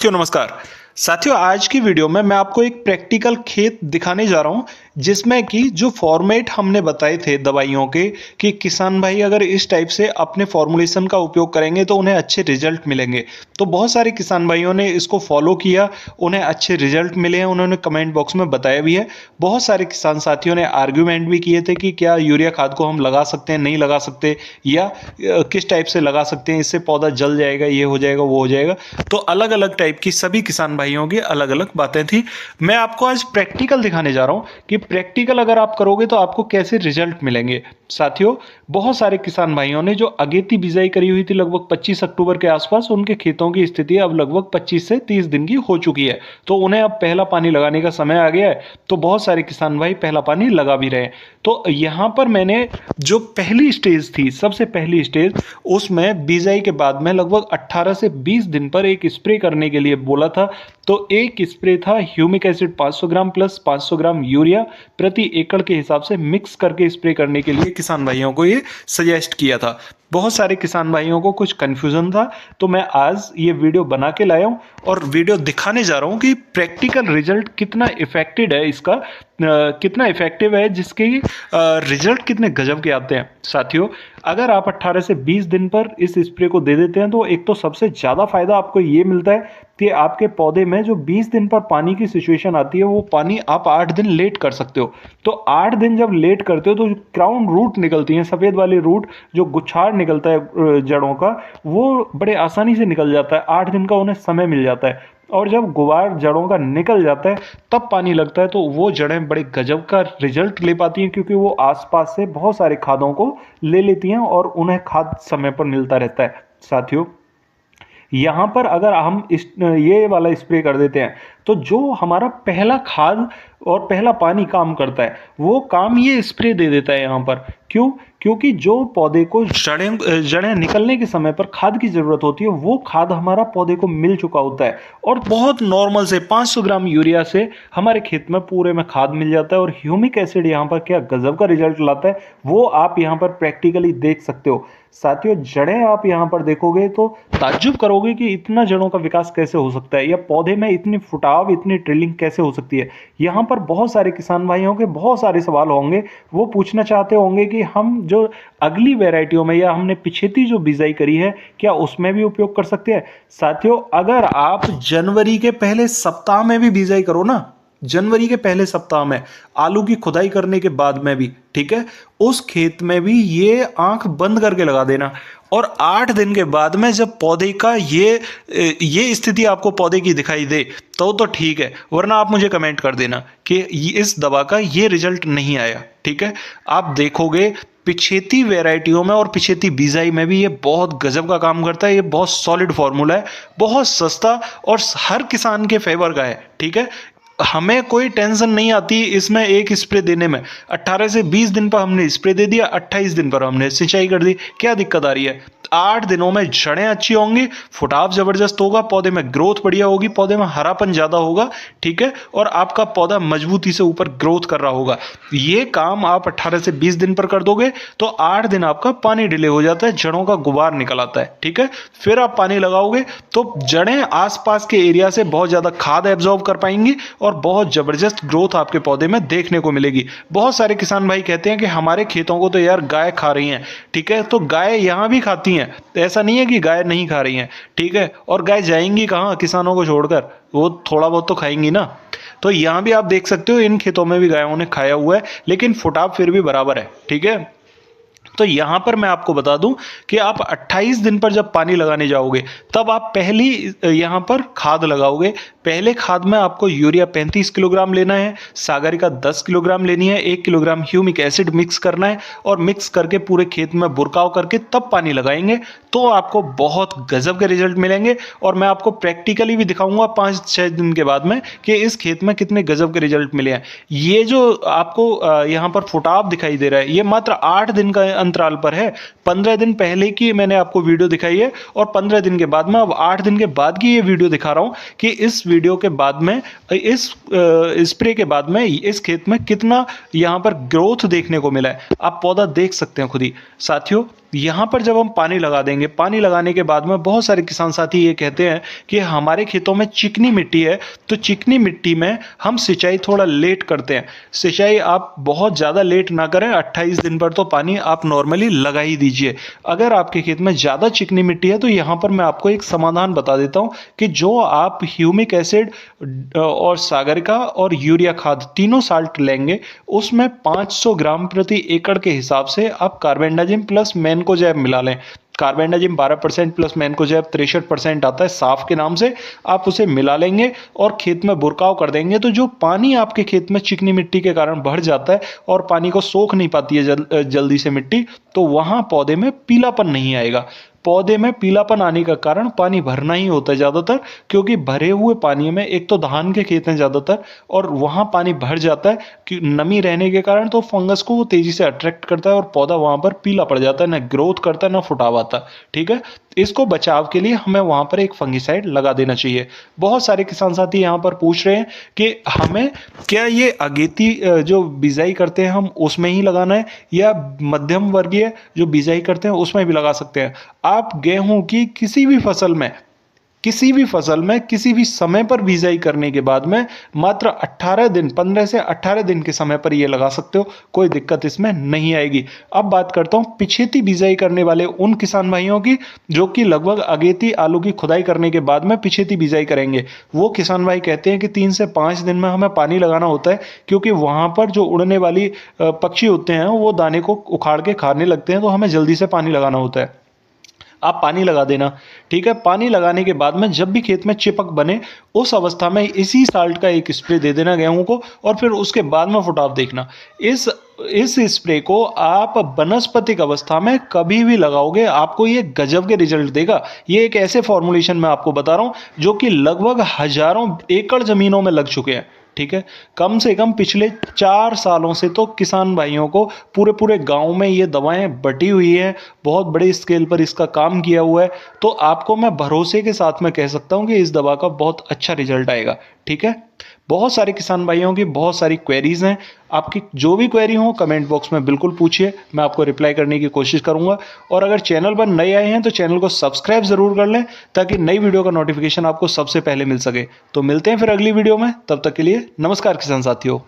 साथियों नमस्कार। साथियों आज की वीडियो में मैं आपको एक प्रैक्टिकल खेत दिखाने जा रहा हूं जिसमें कि जो फॉर्मेट हमने बताए थे दवाइयों के कि किसान भाई अगर इस टाइप से अपने फॉर्मुलेशन का उपयोग करेंगे तो उन्हें अच्छे रिजल्ट मिलेंगे। तो बहुत सारे किसान भाइयों ने इसको फॉलो किया, उन्हें अच्छे रिजल्ट मिले हैं, उन्होंने कमेंट बॉक्स में बताया भी है। बहुत सारे किसान साथियों ने आर्ग्यूमेंट भी किए थे कि क्या यूरिया खाद को हम लगा सकते हैं, नहीं लगा सकते, या किस टाइप से लगा सकते हैं, इससे पौधा जल जाएगा, ये हो जाएगा, वो हो जाएगा। तो अलग अलग टाइप की सभी किसान भाइयों की अलग अलग बातें थी। मैं आपको आज प्रैक्टिकल दिखाने जा रहा हूं कि प्रैक्टिकल अगर आप करोगे तो आपको कैसे रिजल्ट मिलेंगे। साथियों बहुत सारे किसान भाइयों ने जो अगेती बिजाई करी हुई थी लगभग 25 अक्टूबर के आसपास, उनके खेतों की स्थिति अब लगभग 25 से 30 दिन की हो चुकी है। तो उन्हें अब पहला पानी लगाने का समय आ गया है। तो बहुत सारे किसान भाई पहला पानी लगा भी रहे हैं। तो यहां पर मैंने जो पहली स्टेज थी, सबसे पहली स्टेज, उसमें बिजाई के बाद में लगभग 18 से 20 दिन पर एक स्प्रे करने के लिए बोला था। तो एक स्प्रे था humic acid 500 gram plus 500 gram urea प्रति एकड़ के हिसाब से मिक्स करके स्प्रे करने के लिए किसान भाइयों को ये सजेस्ट किया था। बहुत सारे किसान भाइयों को कुछ कंफ्यूजन था, तो मैं आज ये वीडियो बना के लाया हूं और वीडियो दिखाने जा रहा हूं कि प्रैक्टिकल रिजल्ट कितना इफेक्टिव है, इसका कितना इफेक्टिव है, जिसके रिजल्ट कितने गजब के आते हैं। साथियों अगर आप 18 से 20 दिन पर इस स्प्रे को दे देते हैं तो एक तो सबसे ज़्यादा फायदा आपको ये मिलता है कि आपके पौधे में जो 20 दिन पर पानी की सिचुएशन आती है वो पानी आप 8 दिन लेट कर सकते हो। तो 8 दिन जब लेट करते हो तो क्राउन रूट निकलती हैं, सफ़ेद वाली रूट, जो गुच्छार निकलता है जड़ों का, वो बड़े आसानी से निकल जाता है। 8 दिन का उन्हें समय मिल जाता है। और जब गुबार जड़ों का निकल जाता है तब पानी लगता है तो वो जड़ें बड़े गजब का रिजल्ट ले पाती हैं, क्योंकि वो आसपास से बहुत सारे खादों को ले लेती हैं और उन्हें खाद समय पर मिलता रहता है। साथियों यहाँ पर अगर हम ये वाला स्प्रे कर देते हैं तो जो हमारा पहला खाद और पहला पानी काम करता है वो काम ये स्प्रे दे देता है यहाँ पर। क्यों? क्योंकि जो पौधे को जड़ें निकलने के समय पर खाद की ज़रूरत होती है वो खाद हमारा पौधे को मिल चुका होता है और बहुत नॉर्मल से 500 ग्राम यूरिया से हमारे खेत में पूरे में खाद मिल जाता है। और ह्यूमिक एसिड यहाँ पर क्या गजब का रिजल्ट लाता है वो आप यहाँ पर प्रैक्टिकली देख सकते हो। साथियों जड़ें आप यहाँ पर देखोगे तो ताज्जुब करोगे कि इतना जड़ों का विकास कैसे हो सकता है, या पौधे में इतनी फुटाव, इतनी ट्रिलिंग कैसे हो सकती है। यहाँ पर बहुत सारे किसान भाइयों के बहुत सारे सवाल होंगे, वो पूछना चाहते होंगे कि हम जो अगली वैरायटियों में या हमने पिछेती जो बिजाई करी है क्या उसमें भी उपयोग कर सकते हैं। साथियों अगर आप जनवरी के पहले सप्ताह में भी बिजाई करो ना, जनवरी के पहले सप्ताह में आलू की खुदाई करने के बाद में भी, ठीक है, उस खेत में भी ये आंख बंद करके लगा देना। और 8 दिन के बाद में जब पौधे का ये स्थिति आपको पौधे की दिखाई दे तो ठीक है, वरना आप मुझे कमेंट कर देना कि इस दवा का ये रिजल्ट नहीं आया। ठीक है, आप देखोगे पिछेती वैरायटियों में और पिछेती बिजाई में भी ये बहुत गजब का काम करता है। ये बहुत सॉलिड फॉर्मूला है, बहुत सस्ता और हर किसान के फेवर का है। ठीक है, हमें कोई टेंशन नहीं आती इसमें एक स्प्रे देने में। 18 से 20 दिन पर हमने स्प्रे दे दिया, 28 दिन पर हमने सिंचाई कर दी, क्या दिक्कत आ रही है। 8 दिनों में जड़ें अच्छी होंगी, फुटाव जबरदस्त होगा, पौधे में ग्रोथ बढ़िया होगी, पौधे में हरापन ज्यादा होगा। ठीक है, और आपका पौधा मजबूती से ऊपर ग्रोथ कर रहा होगा। ये काम आप 18 से 20 दिन पर कर दोगे तो 8 दिन आपका पानी डिले हो जाता है, जड़ों का गुबार निकल आता है। ठीक है, फिर आप पानी लगाओगे तो जड़ें आसपास के एरिया से बहुत ज्यादा खाद एब्जॉर्ब कर पाएंगी और बहुत जबरदस्त ग्रोथ आपके पौधे में देखने को मिलेगी। बहुत सारे किसान भाई कहते हैं कि हमारे खेतों को तो यार गाय खा रही हैं। ठीक है, तो गाय यहां भी खाती हैं, ऐसा नहीं है कि गाय नहीं खा रही हैं। ठीक है, और गाय जाएंगी कहां किसानों को छोड़कर, वो थोड़ा बहुत तो खाएंगी ना। तो यहां भी आप देख सकते हो इन खेतों में भी गायों ने खाया हुआ है, लेकिन फुटाव फिर भी बराबर है। ठीक है, तो यहां पर मैं आपको बता दूं कि आप 28 दिन पर जब पानी लगाने जाओगे तब आप पहली यहां पर खाद लगाओगे। पहले खाद में आपको यूरिया 35 किलोग्राम लेना है, सागरिका 10 किलोग्राम लेनी है, 1 किलोग्राम ह्यूमिक एसिड मिक्स करना है और मिक्स करके पूरे खेत में बुरकाव करके तब पानी लगाएंगे तो आपको बहुत गजब के रिजल्ट मिलेंगे। और मैं आपको प्रैक्टिकली भी दिखाऊंगा 5-6 दिन के बाद में कि इस खेत में कितने गजब के रिजल्ट मिले हैं। ये जो आपको यहाँ पर फुटाव दिखाई दे रहा है ये मात्र 8 दिन का अंतराल पर है। 15 दिन पहले की मैंने आपको वीडियो दिखाई है और 15 दिन के बाद में अब 8 दिन के बाद की ये वीडियो दिखा रहा हूं कि इस वीडियो के बाद में, इस स्प्रे के बाद में इस खेत में कितना यहां पर ग्रोथ देखने को मिला है। आप पौधा देख सकते हैं खुद ही। साथियों यहाँ पर जब हम पानी लगा देंगे, पानी लगाने के बाद में बहुत सारे किसान साथी ये कहते हैं कि हमारे खेतों में चिकनी मिट्टी है, तो चिकनी मिट्टी में हम सिंचाई थोड़ा लेट करते हैं। सिंचाई आप बहुत ज़्यादा लेट ना करें, 28 दिन पर तो पानी आप नॉर्मली लगा ही दीजिए। अगर आपके खेत में ज़्यादा चिकनी मिट्टी है तो यहाँ पर मैं आपको एक समाधान बता देता हूँ कि जो आप ह्यूमिक एसिड और सागरिका और यूरिया खाद तीनों साल्ट लेंगे, उसमें 500 ग्राम प्रति एकड़ के हिसाब से आप कार्बेंडाजिम प्लस मैनकोजेब मिला लें। कार्बेंडाजिम 12% प्लस मैनकोजेब 63% आता है साफ के नाम से। आप उसे मिला लेंगे और खेत में बुरकाव कर देंगे, तो जो पानी आपके खेत में चिकनी मिट्टी के कारण बढ़ जाता है और पानी को सोख नहीं पाती है जल्दी से मिट्टी, तो वहां पौधे में पीलापन नहीं आएगा। पौधे में पीलापन आने का कारण पानी भरना ही होता है ज़्यादातर, क्योंकि भरे हुए पानी में एक तो धान के खेत हैं ज़्यादातर और वहाँ पानी भर जाता है कि नमी रहने के कारण, तो फंगस को वो तेज़ी से अट्रैक्ट करता है और पौधा वहाँ पर पीला पड़ जाता है, ना ग्रोथ करता है ना फुटाव आता। ठीक है, इसको बचाव के लिए हमें वहाँ पर एक फंगिसाइड लगा देना चाहिए। बहुत सारे किसान साथी यहाँ पर पूछ रहे हैं कि हमें क्या ये अगेती जो बिजाई करते हैं हम उसमें ही लगाना है या मध्यम वर्गीय जो बिजाई करते हैं उसमें भी लगा सकते हैं। आप गेहूं की किसी भी फसल में किसी भी समय पर बिजाई करने के बाद में मात्र 18 दिन 15 से 18 दिन के समय पर ये लगा सकते हो, कोई दिक्कत इसमें नहीं आएगी। अब बात करता हूं पिछेती बिजाई करने वाले उन किसान भाइयों की जो कि लगभग अगेती आलू की खुदाई करने के बाद में पिछेती बिजाई करेंगे। वो किसान भाई कहते हैं कि 3 से 5 दिन में हमें पानी लगाना होता है, क्योंकि वहां पर जो उड़ने वाली पक्षी होते हैं वो दाने को उखाड़ के खाने लगते हैं, तो हमें जल्दी से पानी लगाना होता है। आप पानी लगा देना। ठीक है, पानी लगाने के बाद में जब भी खेत में चिपक बने उस अवस्था में इसी साल्ट का एक स्प्रे दे देना गेहूं को, और फिर उसके बाद में फुटाव देखना। इस स्प्रे को आप वनस्पतिक अवस्था में कभी भी लगाओगे, आपको ये गजब के रिजल्ट देगा। ये एक ऐसे फॉर्मुलेशन मैं आपको बता रहा हूं जो कि लगभग हजारों एकड़ जमीनों में लग चुके हैं। ठीक है, कम से कम पिछले 4 सालों से तो किसान भाइयों को पूरे पूरे गांव में ये दवाएं बटी हुई हैं, बहुत बड़े स्केल पर इसका काम किया हुआ है। तो आपको मैं भरोसे के साथ में कह सकता हूं कि इस दवा का बहुत अच्छा रिजल्ट आएगा। ठीक है, बहुत सारे किसान भाइयों की बहुत सारी क्वेरीज हैं। आपकी जो भी क्वेरी हो कमेंट बॉक्स में बिल्कुल पूछिए, मैं आपको रिप्लाई करने की कोशिश करूंगा। और अगर चैनल पर नए आए हैं तो चैनल को सब्सक्राइब जरूर कर लें, ताकि नई वीडियो का नोटिफिकेशन आपको सबसे पहले मिल सके। तो मिलते हैं फिर अगली वीडियो में, तब तक के लिए नमस्कार किसान साथियों।